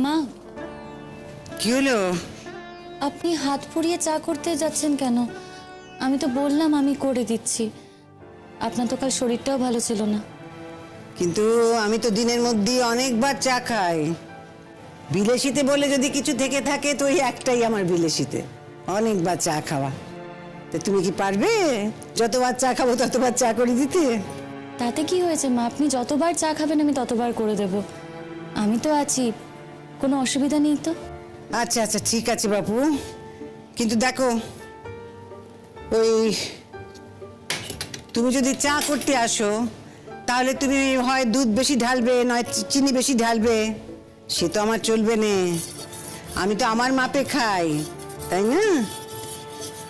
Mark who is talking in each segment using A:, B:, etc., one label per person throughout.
A: মা,
B: কি হলো?
A: আপনি হাত পুড়িয়ে চা করতে যাচ্ছেন কেন? আমি তো বললাম আমি করে দিচ্ছি। আপনার তো কাল শরীরটাও ভালো ছিল না।
B: কিন্তু আমি তো দিনের মধ্যে অনেকবার চা খাই। বিলেসিতে বলে যদি কিছু থেকে থাকে তো ওই একটাই আমার বিলেসিতে, অনেকবার চা খাওয়া। তো তুমি কি পারবে যতবার চা খাবো ততবার চা করে দিতে?
A: তাতে কি হয়েছে মা? আপনি যতবার চা খাবেন আমি ততবার করে দেব। আমি তো আছি, কোনো অসুবিধা নেই তো।
B: আচ্ছা আচ্ছা ঠিক আছে বাপু, কিন্তু দেখো ওই তুমি যদি চা করতে আসো তাহলে তুমি হয় দুধ বেশি ঢালবে নয় চিনি বেশি ঢালবে, সে তো আমার চলবে না। আমি তো আমার মাপে খাই, তাই না?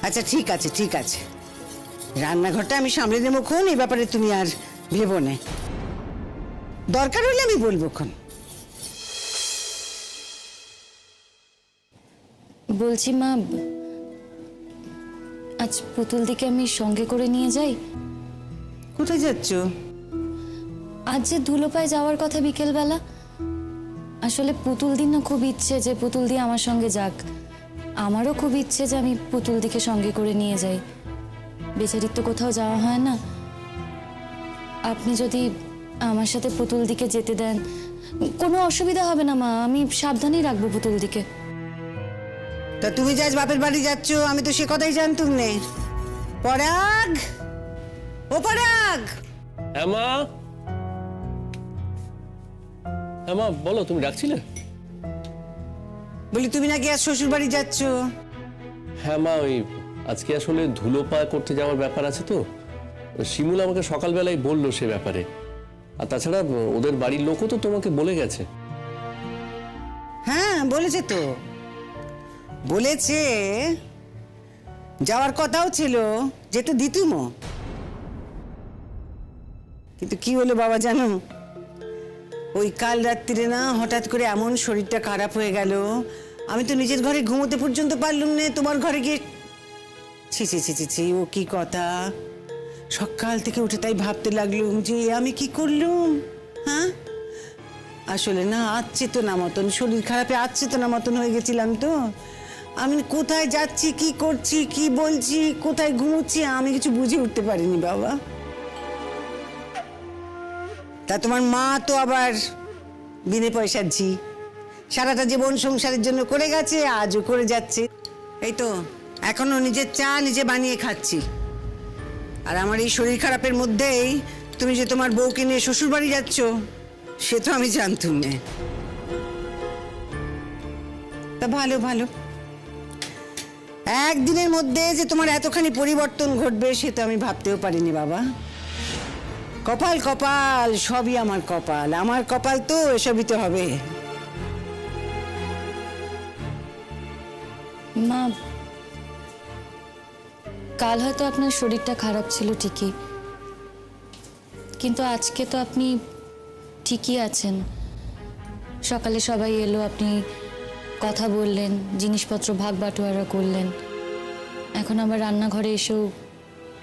B: আচ্ছা ঠিক আছে ঠিক আছে, রান্নাঘরটা আমি সামলে নেবো খন, এই ব্যাপারে তুমি আর ভেবো না। দরকার হলে আমি বলবো খন।
A: বলছি মা, আজ পুতুল দিকে আমি সঙ্গে করে নিয়ে যাই।
B: কোথায় যাচ্ছ?
A: আজ যে ধুলোপায় যাওয়ার কথা বিকেলবেলা, আসলে পুতুল দিন না খুব ইচ্ছে যে পুতুল দি আমার সঙ্গে যাক। আমারও খুব ইচ্ছে যে আমি পুতুল দিকে সঙ্গে করে নিয়ে যাই। বেচারির তো কোথাও যাওয়া হয় না। আপনি যদি আমার সাথে পুতুল দিকে যেতে দেন কোনো অসুবিধা হবে না মা, আমি সাবধানেই রাখবো পুতুল দিকে।
B: তা তুমি যে আজ বাপের বাড়ি যাচ্ছ আমি তো সে কথাই জানতুম নে। পরাগ, ও পরাগ।
C: হ্যাঁ মা, হ্যাঁ মা বলো, তুমি ডাকছিলে?
B: বলি তুমি নাকি আজ শ্বশুর বাড়ি যাচ্ছ?
C: হ্যাঁ মা, ওই আজকে আসলে ধুলোপা করতে যাওয়ার ব্যাপার আছে তো। শিমুল আমাকে সকালবেলায় বললো সে ব্যাপারে। আর তাছাড়া ওদের বাড়ির লোকও তো তোমাকে বলে গেছে।
B: হ্যাঁ বলেছে তো, বলেছে। যাওয়ার কথাও ছিল, যেতে দিতুমও। কিন্তু কি হলো বাবা জানো, ওই কাল রাত্রিরে না হঠাৎ করে এমন শরীরটা খারাপ হয়ে গেল, আমি তো নিজের ঘরে ঘুমোতে পর্যন্ত পারলুম না। তোমার ঘরে গিয়ে ছি ছি ছি ছি ছি, ও কি কথা! সকাল থেকে উঠে তাই ভাবতে লাগলুম যে আমি কি করলুম। হ্যাঁ আসলে না আচ্ছেতনা মতন, শরীর খারাপে আচ্ছেতনা মতন হয়ে গেছিলাম তো। আমি কোথায় যাচ্ছি, কি করছি, কি বলছি, কোথায় ঘুমোচ্ছি আমি কিছু বুঝে উঠতে পারিনি বাবা। তা তোমার মা তো আবার বিনে পয়সার ঝি, সারাটা জীবন সংসারের জন্য করে গেছে, আজও করে যাচ্ছে। এই তো এখনো নিজের চা নিজে বানিয়ে খাচ্ছি। আর আমার এই শরীর খারাপের মধ্যেই তুমি যে তোমার বউকে নিয়ে শ্বশুর বাড়ি যাচ্ছ সে তো আমি জানতুম না। তা ভালো ভালো, একদিনের মধ্যে যে তোমার এতখানি পরিবর্তন ঘটবে সে তো আমি ভাবতেও পারিনি বাবা। কপাল কপাল, সবই আমার কপাল, আমার কপাল তো এসবই তো হবে।
A: মা, কাল হয়তো আপনার শরীরটা খারাপ ছিল ঠিকই, কিন্তু আজকে তো আপনি ঠিকই আছেন। সকালে সবাই এলো, আপনি কথা বললেন, জিনিসপত্র ভাগ বাটোয়ারা করলেন, এখন আবার রান্নাঘরে এসেও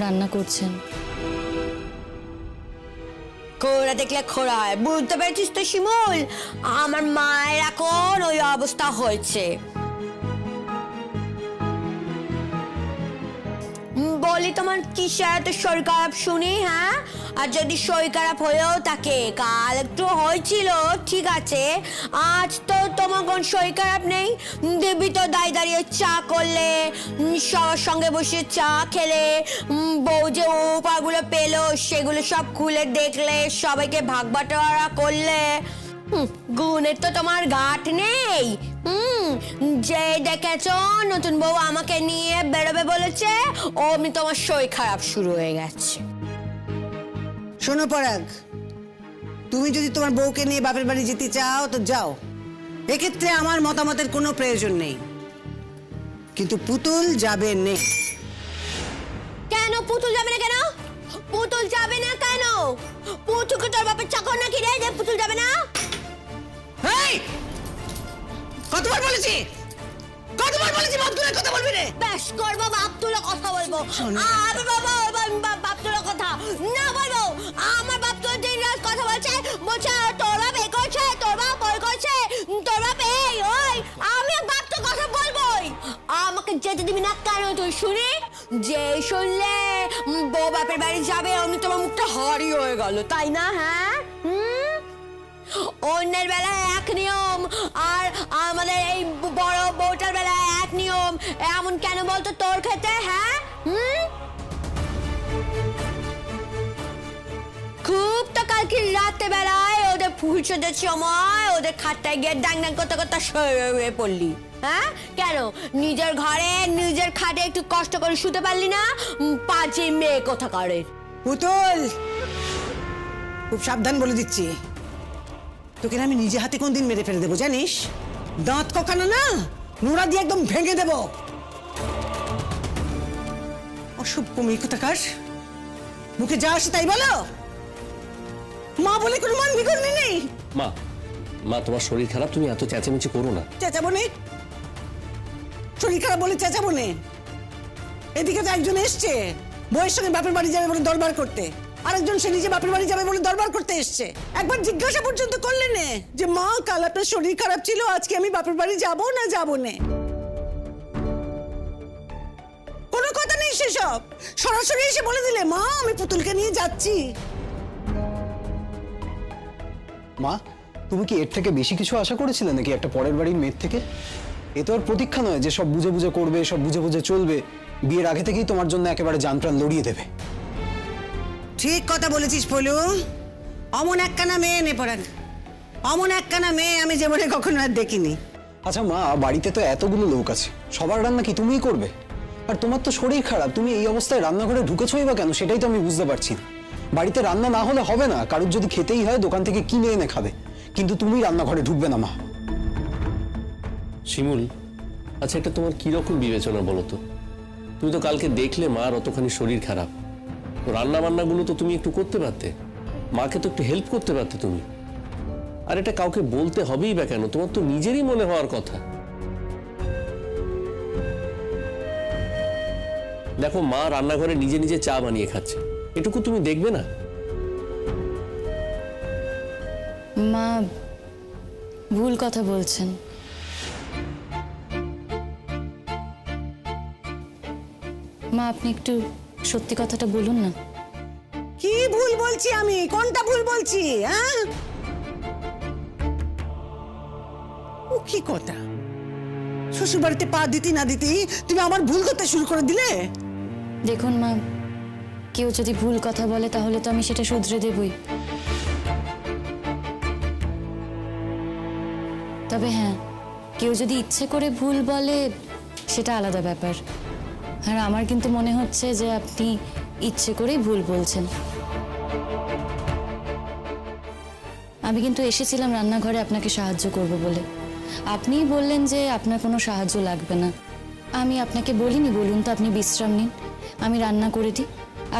A: রান্না করছেন।
D: খোড়া দেখলে খোড়া হয়, বুঝতে পেরেছিস তো শিমুল? আমার মায়ের এখন ওই অবস্থা হয়েছে। বলি তোমার কিসের এত শরীর খারাপ শুনি? হ্যাঁ, আর যদি শরীর খারাপ হয়েও থাকে, কাল একটু হয়েছিল ঠিক আছে, আজ তো তোমার কোন শরীর খারাপ নেই। দেবী তো দাঁড়িয়ে চা করলে, সবার সঙ্গে বসে চা খেলে, বউ যে উপায়গুলো পেলো সেগুলো সব খুলে দেখলে, সবাইকে ভাগ বাটোয়ারা করলে। গুণের তো তোমার ঘাট নেই। যে দেখেছ নতুন বউ আমাকে নিয়ে বেরোবে বলেছে, অমনি তোমার শরীর খারাপ শুরু হয়ে গেছে।
B: শোনো পরাগ, তুমি যদি তোমার বউকে নিয়ে বাপের বাড়ি যেতে চাও তো যাও, এক্ষেত্রে আমার মতামতের কোনো প্রয়োজন নেই। কিন্তু পুতুল যাবে না।
D: কেন পুতুল যাবে না? কেন পুতুল যাবে না? কেন পুতুলকে তোর বাপের চাকর নাকি রে যে পুতুল যাবে না?
B: কতবার বলেছি, কতবার বলেছি বাপ তুলে কথা বলবি রে?
D: বেশ করবো, বাপ তুলে কথা বলবো। আমি বাবা বাপ তুলে কথা না বলবো। আমার বাপ তুলে দিন রাত কথা বলছে, বলছে তোর বাপ এ করছে, তোর বাপ ওই করছে, তোর বাপ শুনি, যে শুনলে বউ বাপের বাড়ি যাবে অমনি তোমার মুখটা হারি হয়ে গেল, তাই না? হ্যাঁ, অন্যের বেলায় এক নিয়ম আর আমাদের এই বড় বউটার বেলায় এক নিয়ম, এমন কেন বলতো তোর ক্ষেত্রে? হ্যাঁ, খুব তো কালকে রাতে বেলায় ওদের ফুলসজ্জার সময় ওদের খাটটায় গিয়ে ডাং ডাং করতে করতে শুয়ে পড়লি। হ্যাঁ, কেন নিজের ঘরে নিজের খাটে একটু কষ্ট করে শুতে পারলি না? পাঁচে মেয়ে কোথা করে।
B: পুতুল, খুব সাবধান বলে দিচ্ছি, তোকে না আমি নিজে হাতে কোনদিন মেরে ফেলে দেবো জানিস? দাঁত কখানো না নোড়া দিয়ে একদম ভেঙে দেবো। অসভ্য মেয়ে কোথাকার, মুখে যা আসে তাই বলো। মা বলে কোনো মান বিগড়নি নেই।
C: মা, মা তোমার শরীর খারাপ, তুমি এত চেঁচামেচি করো না।
B: চেঁচাবো নে? শরীর খারাপ বলে চেঁচাবো নে? এদিকে তো একজন এসছে বউয়ের সঙ্গে বাপের বাড়ি যাবে বলে দরবার করতে, আরেকজন সে নিজে বাপের বাড়ি যাবে বলে দরবার করতে এসছে। একবার জিজ্ঞাসা পর্যন্ত করলে নে যে মা কাল আপনার শরীর খারাপ ছিল, আজকে আমি বাপের বাড়ি যাবো না যাবো না? কোনো কথা নেই সেসব, সরাসরি এসে বলে দিলে মা আমি পুতুলকে নিয়ে যাচ্ছি।
E: মা, তুমি কি এর থেকে বেশি কিছু আশা করেছিলে নাকি একটা পরের বাড়ির মেয়ের থেকে? এ তো আর প্রতীক্ষা নয় যে সব বুঝে বুঝে করবে, সব বুঝে বুঝে চলবে, বিয়ের আগে থেকেই তোমার জন্য একেবারে জান প্রাণ লড়িয়ে দেবে।
B: ঠিক কথা বলেছিস পলু, অমন একখানা মেয়ে নে পড়ান, অমন একখানা মেয়ে আমি জীবনে কখনো আর দেখিনি।
E: আচ্ছা মা, বাড়িতে তো এতগুলো লোক আছে, সবার রান্না কি তুমিই করবে? আর তোমার তো শরীর খারাপ, তুমি এই অবস্থায় রান্নাঘরে ঢুকেছোই বা কেন সেটাই তো আমি বুঝতে পারছি না। বাড়িতে রান্না না হলে হবে না, কারোর যদি খেতেই হয় দোকান থেকে কিনে এনে খাবে, কিন্তু তুমি রান্নাঘরে ঢুকবে না মা।
C: শিমুল, আচ্ছা এটা তোমার কিরকম বিবেচনা বলো তো? তুমি তো কালকে দেখলে মার অতখানি শরীর খারাপ, রান্না বান্নাগুলো তো তুমি একটু করতে পারতে, মাকে তো একটু হেল্প করতে পারতে তুমি। আর এটা কাউকে বলতে হবেই বা কেন? তোমার তো নিজেরই মনে হওয়ার কথা। দেখো মা রান্নাঘরে নিজে নিজে চা বানিয়ে খাচ্ছে, এটুকু তুমি দেখবে না?
A: মা ভুল কথা বলছেন। মা আপনি একটু সত্যি কথাটা বলুন না।
B: কি ভুল বলছি আমি? কোনটা ভুল বলছি? হ্যাঁ, ও কি কথা? শ্বশুর বাড়িতে পা দিতে না দিতেই তুমি আমার ভুল করতে শুরু করে দিলে।
A: দেখুন মা, কেউ যদি ভুল কথা বলে তাহলে তো আমি সেটা শুধরে দেবই। তবে হ্যাঁ, কেউ যদি ইচ্ছে করে ভুল বলে সেটা আলাদা ব্যাপার। আর আমার কিন্তু মনে হচ্ছে যে আপনি ইচ্ছে করেই ভুল বলছেন। আমি কিন্তু এসেছিলাম রান্নাঘরে আপনাকে সাহায্য করব বলে, আপনিই বললেন যে আপনার কোনো সাহায্য লাগবে না। আমি আপনাকে বলিনি বলুন তো আপনি বিশ্রাম নিন, আমি রান্না করে দিই।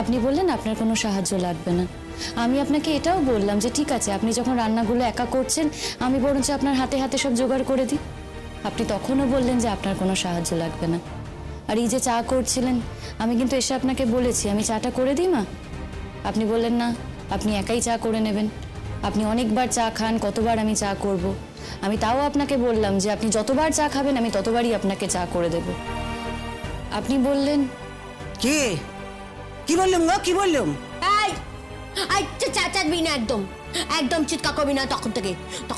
A: আপনি বললেন আপনার কোনো সাহায্য লাগবে না। আমি আপনাকে এটাও বললাম যে ঠিক আছে আপনি যখন রান্নাগুলো একা করছেন আমি বরঞ্চ আপনার হাতে হাতে সব জোগাড় করে দিই। আপনি তখনও বললেন যে আপনার কোনো সাহায্য লাগবে না। আর এই যে চা করছিলেন, আমি কিন্তু এসে আপনাকে বলেছি আমি চাটা করে দিই মা। আপনি বললেন না, আপনি একাই চা করে নেবেন। আপনি অনেকবার চা খান, কতবার আমি চা করব। আমি তাও আপনাকে বললাম যে আপনি যতবার চা খাবেন আমি ততবারই আপনাকে চা করে দেব। আপনি বললেন
B: কে? কি বললাম গো, কি বললাম?
D: চাচাবি না, একদম একদম চিৎকার করবি না। তখন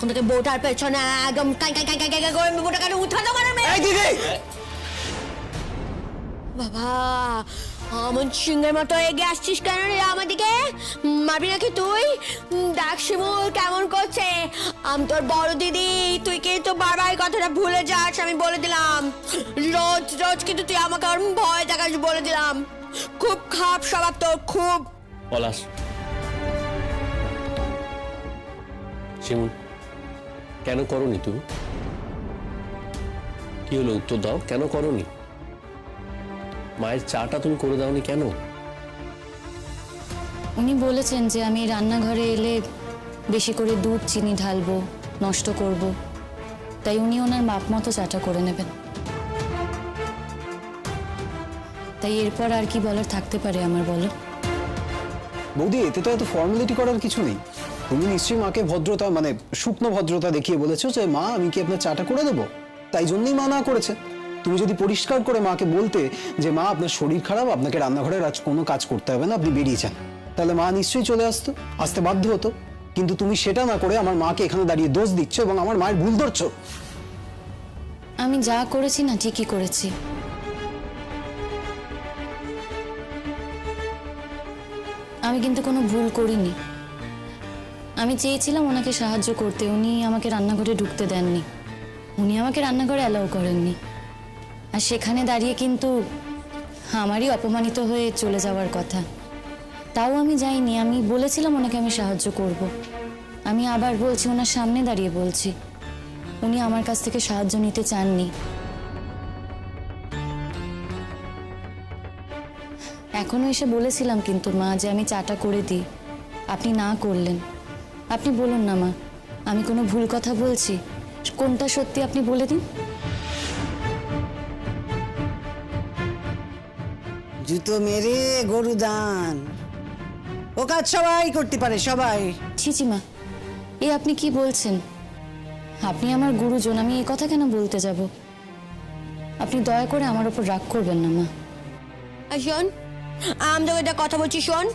D: থেকে বউটার পেছনে একদম কাই কাই কাই কাই করে বউটা কেন উঠানো করে। বাবা, আমন সিংহের মতো এগিয়ে আসছিস কেন রে আমার দিকে? মারবি নাকি তুই? দেখ শিমুল কেমন করছে। আমি তোর বড় দিদি, তুই কিন্তু বারবার এই কথাটা ভুলে যাস, আমি বলে দিলাম। রোজ রোজ কিন্তু তুই আমাকে ওর ভয় দেখাস, বলে দিলাম। খুব খারাপ স্বভাব তোর, খুব।
C: পলাশ, শিমুল কেন করনি তুমি? কি হলো উত্তর দাও, কেন করনি? মায়ের চাটা তুমি করে দাওনি কেন?
A: উনি বলেছেন যে আমি রান্নাঘরে এলে বেশি করে দুধ চিনি ঢালবো, নষ্ট করব, তাই উনি ওনার মাপ মতো চাটা করে নেবেন। তাই এরপর আর কি বলার থাকতে পারে আমার, বলো?
E: বৌদি, এতে তো এত ফর্মালিটি করার কিছু নেই। তুমি নিশ্চয়ই মাকে ভদ্রতা, মানে শুকনো ভদ্রতা দেখিয়ে বলেছো যে মা আমি কি আপনার চাটা করে দেবো, তাই জন্যই মা না করেছে। তুমি যদি পরিষ্কার করে মাকে বলতে যে মা আপনার শরীর খারাপ, আপনাকে রান্নাঘরের আজ কোনো কাজ করতে হবে না, আপনি বেরিয়ে যান, তাহলে মা নিশ্চয়ই চলে আসতে বাধ্য হতো। কিন্তু তুমি সেটা না করে আমার মাকে এখানে দাঁড়িয়ে দোষ দিচ্ছ এবং আমার মায়ের ভুল ধরছো।
A: আমি যা করেছি না ঠিকই করেছি। আমি কিন্তু কোনো ভুল করিনি। আমি চেয়েছিলাম ওনাকে সাহায্য করতে, উনি আমাকে রান্নাঘরে ঢুকতে দেননি, উনি আমাকে রান্নাঘরে অ্যালাউ করেননি। আর সেখানে দাঁড়িয়ে কিন্তু আমারই অপমানিত হয়ে চলে যাওয়ার কথা। তাও আমি যাইনি, আমি বলেছিলাম ওনাকে আমি সাহায্য করব। আমি আবার বলছি, ওনার সামনে দাঁড়িয়ে বলছি, উনি আমার কাছ থেকে সাহায্য নিতে চাননি। এখনো এসে বলেছিলাম কিন্তু মা যে আমি চাটা করে দিই, আপনি না করলেন। আপনি বলুন না মা, আমি কোনো ভুল কথা বলছি? কোনটা সত্যি আপনি বলে দিন।
B: জুতো মেরে গরু দান, ও কাজ সবাই করতে পারে, সবাই।
A: ছিচি মা, এ আপনি কি বলছেন? আপনি আমার গুরুজন, আমি এই কথা কেন বলতে যাব? আপনি দয়া করে আমার উপর রাগ করবেন না মা।
D: আর শোন, আমি তোকে একটা কথা বলছি, শোন,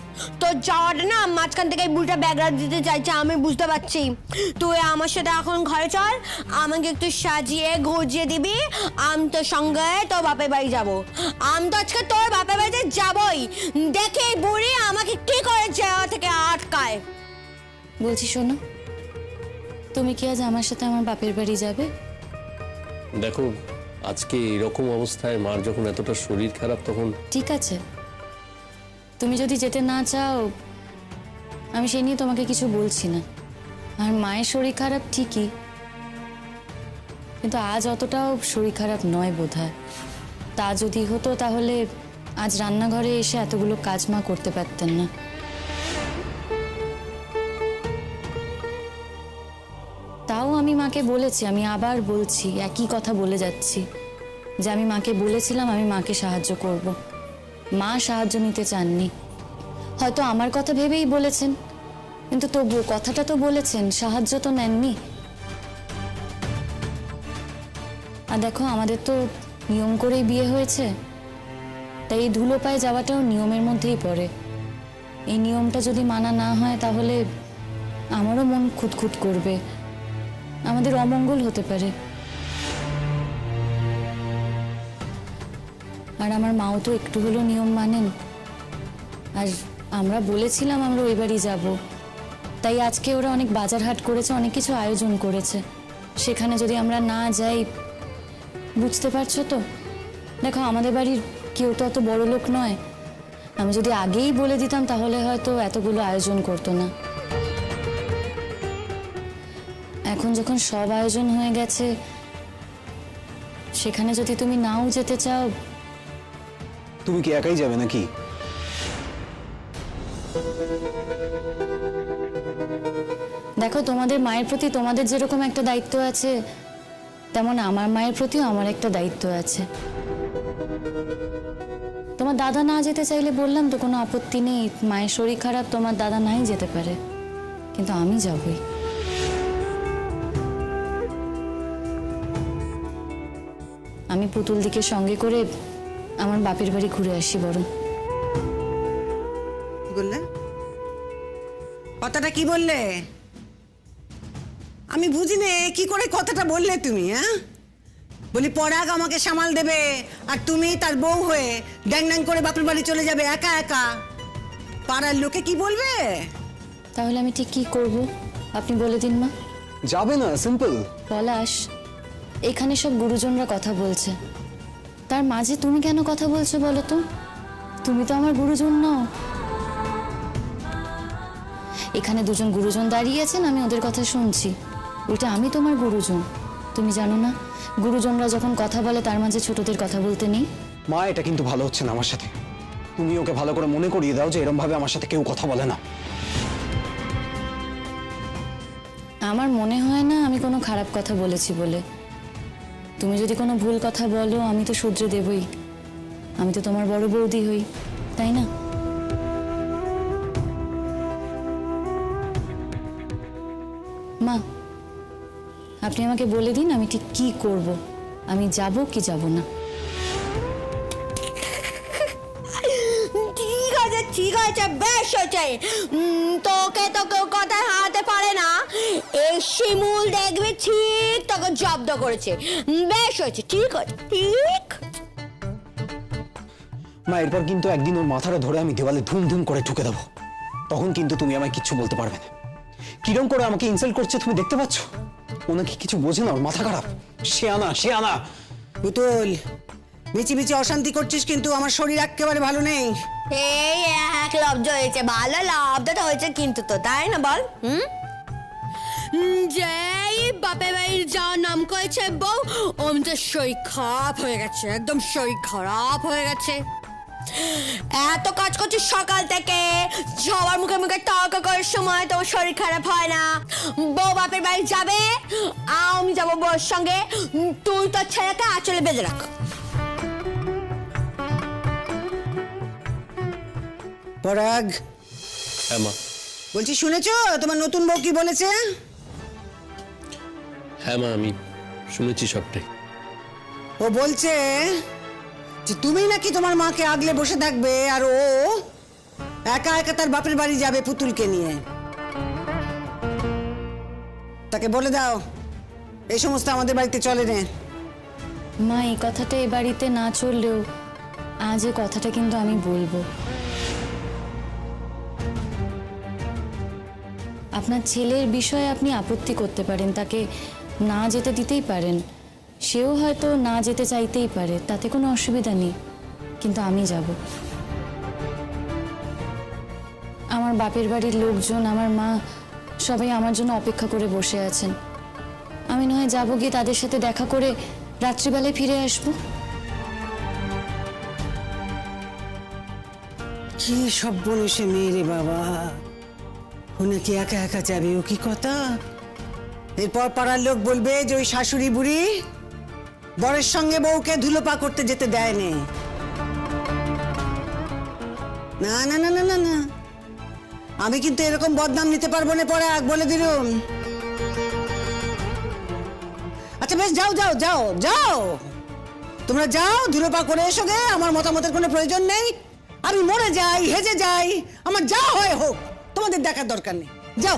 D: তোর যাওয়াটা না মাঝখান থেকে বুড়িটা ব্যাগরা দিতে চাইছে, আমি বুঝতে পারছি। তুই আমার সাথে এখন ঘরে চল, আমাকে একটু সাজিয়ে গুজিয়ে দিবি, আমি তোর সঙ্গে তোর বাপের বাড়ি যাবো। আমি তো আজকে তোর বাপের বাড়িতে যাবই, দেখে এই বুড়ি আমাকে কি করে যাওয়া থেকে আটকায়।
A: বলছি শোনো, তুমি কি আজ আমার সাথে আমার বাপের বাড়ি যাবে?
C: দেখো, আজকে এরকম অবস্থায় মার যখন এতটা শরীর খারাপ, তখন
A: ঠিক আছে, তুমি যদি যেতে না চাও আমি সেই নিয়ে তোমাকে কিছু বলছি না। আর মায়ের শরীর খারাপ ঠিকই, কিন্তু আজ অতটাও শরীর খারাপ নয় বোধহয়। তা যদি হতো তাহলে আজ রান্নাঘরে এসে এতগুলো কাজ মা করতে পারতেন না। তাও আমি মাকে বলেছি, আমি আবার বলছি, একই কথা বলে যাচ্ছি, যে আমি মাকে বলেছিলাম আমি মাকে সাহায্য করব। মা সাহায্য নিতে চাননি, হয়তো আমার কথা ভেবেই বলেছেন, কিন্তু তবুও কথাটা তো বলেছেন, সাহায্য তো নেননি। আর দেখো, আমাদের তো নিয়ম করেই বিয়ে হয়েছে, তাই এই ধুলো পায়ে যাওয়াটাও নিয়মের মধ্যেই পড়ে। এই নিয়মটা যদি মানা না হয় তাহলে আমারও মন খুঁতখুত করবে, আমাদের অমঙ্গল হতে পারে। আর আমার মাও তো একটু হলেও নিয়ম মানেন। আর আমরা বলেছিলাম আমরা ওই বাড়ি যাব, তাই আজকে ওরা অনেক বাজার হাট করেছে, অনেক কিছু আয়োজন করেছে। সেখানে যদি আমরা না যাই, বুঝতে পারছো তো, দেখো আমাদের বাড়ির কেউ তো অত বড় লোক নয়। আমি যদি আগেই বলে দিতাম তাহলে হয়তো এতগুলো আয়োজন করতো না। এখন যখন সব আয়োজন হয়ে গেছে, সেখানে যদি তুমি নাও যেতে চাও।
E: তুমি কি একাই যাবে নাকি?
A: দেখো, তোমাদের মায়ের প্রতি তোমাদের যেরকম একটা দায়িত্ব আছে, তেমন আমার মায়ের প্রতিও আমার একটা দায়িত্ব আছে। তোমার দাদা না যেতে চাইলে বললাম তো কোনো আপত্তি নেই, মায়ের শরীর খারাপ, তোমার দাদা নাই যেতে পারে, কিন্তু আমি যাবই। আমি পুতুল দিকে সঙ্গে করে আমার বাপের বাড়ি ঘুরে আসি বরং।
B: কি বললে? কথাটা কি বললে? আমি বুঝিনি কি করে কথাটা বললে তুমি। হ্যাঁ, বলি পরাগ আমাকে সামাল দেবে আর তুমি তার বউ হয়ে ড্যাং ড্যাং করে বাপের বাড়ি চলে যাবে একা একা। পাড়ার লোকে কি বলবে?
A: তাহলে আমি ঠিক কি করব আপনি বলে দিন মা।
E: যাবে না, সিম্পল।
A: পলাশ, এখানে সব গুরুজনরা কথা বলছে, তার মাঝে তুমি কেন কথা বলছো বলো তো? তুমি তো আমার গুরুজন নও। এখানে দুজন গুরুজন দাঁড়িয়ে আছেন, আমি ওদের কথা শুনছি, ওইটা আমি তোমার গুরুজন। তুমি জানো না, গুরুজনরা যখন কথা বলে তার মাঝে ছোটদের কথা বলতে নেই।
E: মা, এটা কিন্তু ভালো হচ্ছে না আমার সাথে। তুমি ওকে ভালো করে মনে করিয়ে দাও যে এরকম ভাবে আমার সাথে কেউ কথা বলে না।
A: আমার মনে হয় না আমি কোনো খারাপ কথা বলেছি বলে। তুমি যদি কোনো ভুল কথা বলো আমি তো শুধরে দেবই, আমি তো তোমার বড় বৌদি হই, তাই না? মা, আপনি আমাকে বলে দিন আমি ঠিক কি করব, আমি যাব কি যাব না।
D: ঠিক হয়েছে, বেশ হয়েছে। তোকে তো কেউ কথায় হারাতে পারে না। এই শিমুল দেখবি ঠিক তোকে জব্দ করেছে। বেশ হয়েছে, ঠিক হয়েছে, ঠিক।
E: মা, এরপর কিন্তু একদিন ওর মাথাটা ধরে আমি দেওয়ালে ধুম ধুম করে ঠুকে দেবো। তখন কিন্তু তুমি আমায় কিচ্ছু বলতে পারবে না। কিরম করে আমাকে ইনসাল্ট করছে তুমি দেখতে পাচ্ছ? ও নাকি কিছু বোঝে না, ওর মাথা খারাপ। সে আনা
B: পুতুল, মিচিমিচি অশান্তি করছিস কিন্তু আমার শরীর একেবারে ভালো নেই।
D: এই এক লব্ধ হয়েছে, ভালো লব্ধটা হয়েছে কিন্তু, তো তাই না বল? যেই বাপের বাড়ির যাওয়ার নাম করেছে বউ, অমনি শরীর খারাপ হয়ে গেছে, একদম শরীর খারাপ হয়ে গেছে। এত কাজ করছিস সকাল থেকে, সবার মুখে মুখে তর্ক করার সময় তোমার শরীর খারাপ হয় না? বউ বাপের বাড়ি যাবে, আমি যাবো বউর সঙ্গে, তুই তোর ছেলেকে আঁচলে বেঁধে রাখ।
B: পরাগ,
C: হ্যাঁ মা।
B: বলছি শুনেছো তোমার নতুন বউ কি বলেছে?
C: হ্যাঁ মা, আমি শুনেছি সবটাই।
B: ও বলছে যে তুমি নাকি তোমার মাকে আগলে বসে থাকবে আর ও একা একা তার বাপের বাড়ি যাবে পুতুলকে নিয়ে। তাকে বলে দাও এই সমস্ত আমাদের বাড়িতে চলে না।
A: মা, এই কথাটা এ বাড়িতে না চললেও আজ এ কথাটা কিন্তু আমি বলবো। আপনার ছেলের বিষয়ে আপনি আপত্তি করতে পারেন, তাকে না যেতে দিতেই পারেন, সেও হয়তো না যেতে চাইতেই পারে, তাতে কোনো অসুবিধা নেই, কিন্তু আমি যাব। আমার বাপের বাড়ির লোকজন, আমার মা, সবাই আমার জন্য অপেক্ষা করে বসে আছেন। আমি নয় যাবো, গিয়ে তাদের সাথে দেখা করে রাত্রিবেলায় ফিরে আসবো।
B: কি সব বলেছে মেয়ে রে বাবা, ও নাকি একা একা যাবে, ও কি কথা? এরপর পাড়ার লোক বলবে যে ওই শাশুড়ি বুড়ি বরের সঙ্গে বউকে ধুলোপা করতে যেতে দেয়নি। না না না না না না, আমি কিন্তু এরকম বদনাম নিতে পারবো না পরাগ, বলে দিলুম। আচ্ছা বেশ, যাও যাও যাও যাও, তোমরা যাও ধুলোপা করে এসো গে, আমার মতামতের কোনো প্রয়োজন নেই। আমি মরে যাই, হেজে যাই, আমার যা হয় হোক, তোমাদের দেখার দরকার নেই। যাও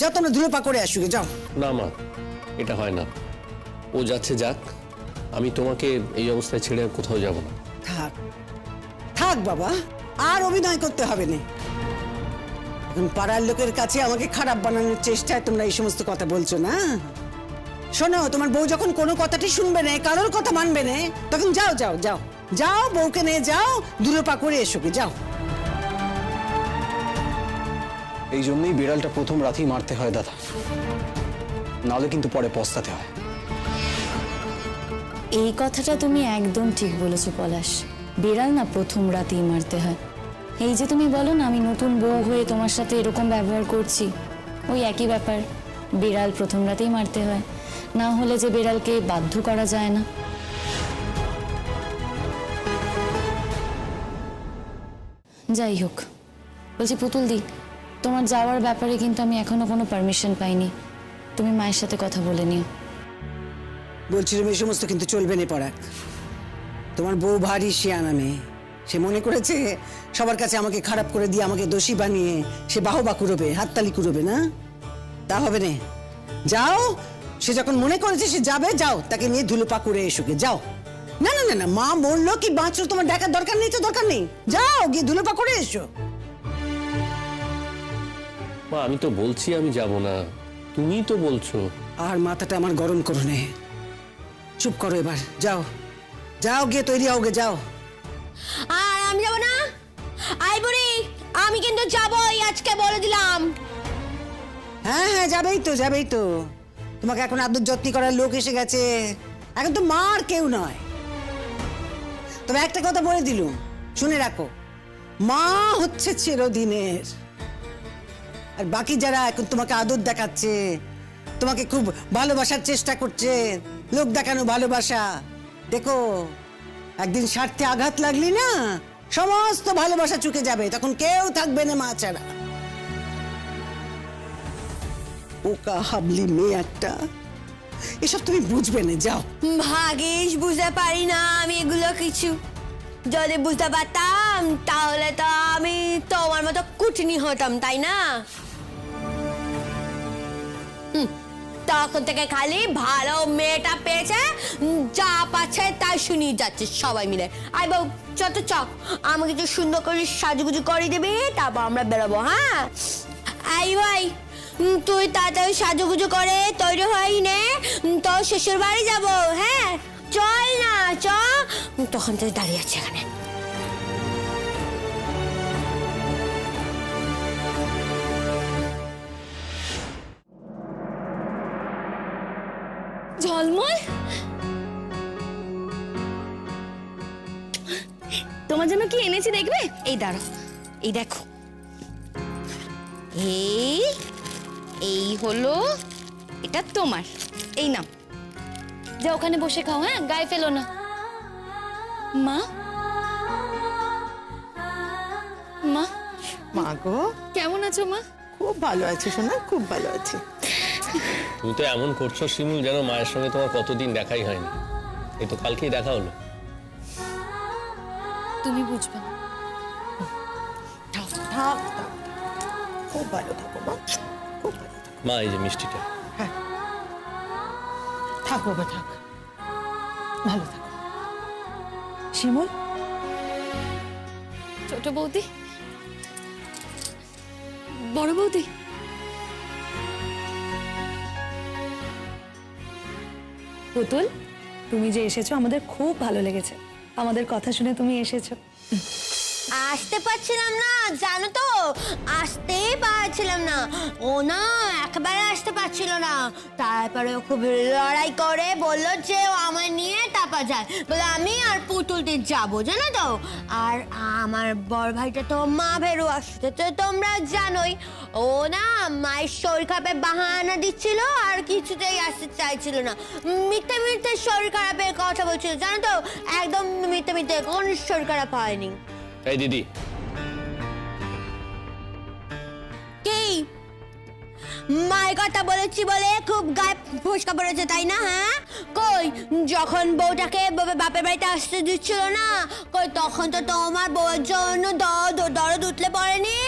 B: যাও, তোমরা ধুলোপা করে আসো গে, যাও।
C: না মা, এটা হয় না। ও যাচ্ছে যাক, আমি তোমাকে এই অবস্থায় ছেড়ে আর কোথাও যাব না।
B: থাক থাক বাবা, আর অভিনয় করতে হবে না। এখন পাড়ার লোকের কাছে আমাকে খারাপ বানানোর চেষ্টায় তোমরা এই সমস্ত কথা বলছো না। শোনো, তোমার বউ যখন কোনো কথাটি শুনবে না, কারোর কথা মানবে না, তখন যাও যাও যাও যাও, বউকে নিয়ে যাও, ধুলোপা করে এসো গে, যাও।
E: এই জন্যই বিড়ালটা প্রথম রাতেই মারতে হয় দাদা, নাহলে কিন্তু পরে পস্তাতে হয়।
A: এই কথাটা তুমি একদম ঠিক বলেছো পলাশ, বিড়াল না প্রথম রাতেই মারতে হয়। এই যে তুমি বলো না আমি নতুন বউ হয়ে তোমার সাথে এরকম ব্যবহার করছি, ওই একই ব্যাপার, বিড়াল প্রথম রাতেই মারতে হয়, না হলে যে বিড়ালকে বাধ্য করা যায় না। যাই হোক, বলছি পুতুল দি, তোমার যাওয়ার ব্যাপারে কিন্তু আমি এখনো কোনো পারমিশন পাইনি, তুমি মায়ের সাথে কথা বলে নিও।
B: বলছিলাম এই সমস্ত কিন্তু চলবে না পরাগ। তোমার বউ ভারী শিয়ানা মেয়ে, সে মনে করেছে সবার কাছে আমাকে খারাপ করে দিয়ে আমাকে দোষী বানিয়ে সে বাহবা কুড়োবে, হাততালি কুড়োবে, না তা হবে না। যাও, সে যখন মনে করেছে সে যাবে, যাও তাকে নিয়ে ধুলোপা করে এসো গে, যাও। না না না না, মা মরলো কি বাঁচলো তোমার দেখার দরকার নেই, তো দরকার নেই, যাও গিয়ে ধুলোপা করে এসো।
C: মা, আমি তো বলছি আমি যাব না, তুমিই তো বলছো।
B: আর মাথাটা আমার গরম করো নে, চুপ করো এবার, যাও যাও গিয়ে তৈরি হও গে, যাও।
D: আর আমি যাবো না। আই বুড়ি, আমি কিন্তু যাবোই, আজকে বলে দিলাম।
B: হ্যাঁ হ্যাঁ, যাবেই তো যাবেই তো, তোমাকে এখন আদর যত্ন করার লোক এসে গেছে, এখন তো মা আর কেউ নয়। তবে একটা কথা বলে দিলুম, শুনে রাখো, মা হচ্ছে চিরদিনের, আর বাকি যারা এখন তোমাকে আদর দেখাচ্ছে, তোমাকে খুব ভালোবাসার চেষ্টা করছে, লোক দেখানো ভালোবাসা, দেখো একদিন স্বার্থে আঘাত লাগলি না, সমস্ত ভালোবাসা চুকে যাবে, তখন কেউ থাকবে না মা ছাড়া। ওকা হাবলি মেয়ে একটা, এসব তুমি বুঝবে না, যাও।
D: ভাগিস বুঝতে পারি না আমি এগুলো কিছু, যদি বুঝতে পারতাম করতাম তাহলে তো আমি তোমার মতো কুটনি হতাম, তাই না? তখন থেকে খালি ভালো মেয়েটা পেয়েছে, যা পাচ্ছে তাই শুনিয়ে যাচ্ছে সবাই মিলে। আই বউ চত চ, আমাকে কিছু সুন্দর করে সাজুগুজু করে দিবি, তারপর আমরা বেরোবো। হ্যাঁ আই ভাই, তুই তাড়াতাড়ি সাজুগুজু করে তৈরি হই নে, তোর শ্বশুর বাড়ি যাবো। হ্যাঁ চল না, চ। তখন তুই দাঁড়িয়ে আছে এখানে।
A: ঝলমল, তোমার জন্য কি এনেছি দেখবে? এই দাঁড়াও, এই দেখো, এই হলো, এটা তোমার, এই নাও, যা ওখানে বসে খাও, হ্যাঁ গায়ে ফেলো না। মা, মা,
F: মা গো,
A: কেমন আছো মা?
F: খুব ভালো আছি সোনা, খুব ভালো আছি।
C: তুমি তো এমন করছো শিমুল, যেন মায়ের সঙ্গে তোমার কতদিন দেখাই হয়নি। এই তো কালকেই দেখা হলো।
A: তুমি বুঝবে না।
F: থাক থাক থাক, খুব ভালো থাকো মা, খুব ভালো থাকো।
C: মা এই যে মিষ্টিটা।
F: হ্যাঁ থাক বাবা, থাক, ভালো থাকো। শিমুল,
A: ছোট বৌদি, বড় বৌদি,
G: পুতুল, তুমি যে এসেছো আমাদের খুব ভালো লেগেছে। আমাদের কথা শুনে তুমি এসেছো।
D: আসতে পারছিলাম না, জানো তো, আসতেই পারছিলাম না। ও না একেবারে আসতে পারছিল না। তারপরে ও খুব লড়াই করে বললো যে ও আমার নিয়ে তারপর যায়, বলে আমি আর পুতুলতে যাবো, জানো তো। আর আমার বড় ভাইটা তো মা ভেরু আসতে তো তোমরা জানোই। ও না মায়ের শরীর খারাপের বাহানা দিচ্ছিল আর কিছুতেই আসতে চাইছিল না। মিথ্যে মিথ্যে শরীর খারাপের কথা বলছিল, জানো তো, একদম মিথ্যে মিথ্যে, কোন শরীর খারাপ হয়নি।
C: এই দিদি,
D: কি মায়ের কথা বলেছি বলে খুব গায়ে ফসকা পড়েছে, তাই না? হ্যাঁ কই, যখন বউটাকে বাপের বাড়িতে আসতে দিচ্ছিল না, কই তখন তো তোমার বউয়ের জন্য দরদ উঠলে পড়েনি।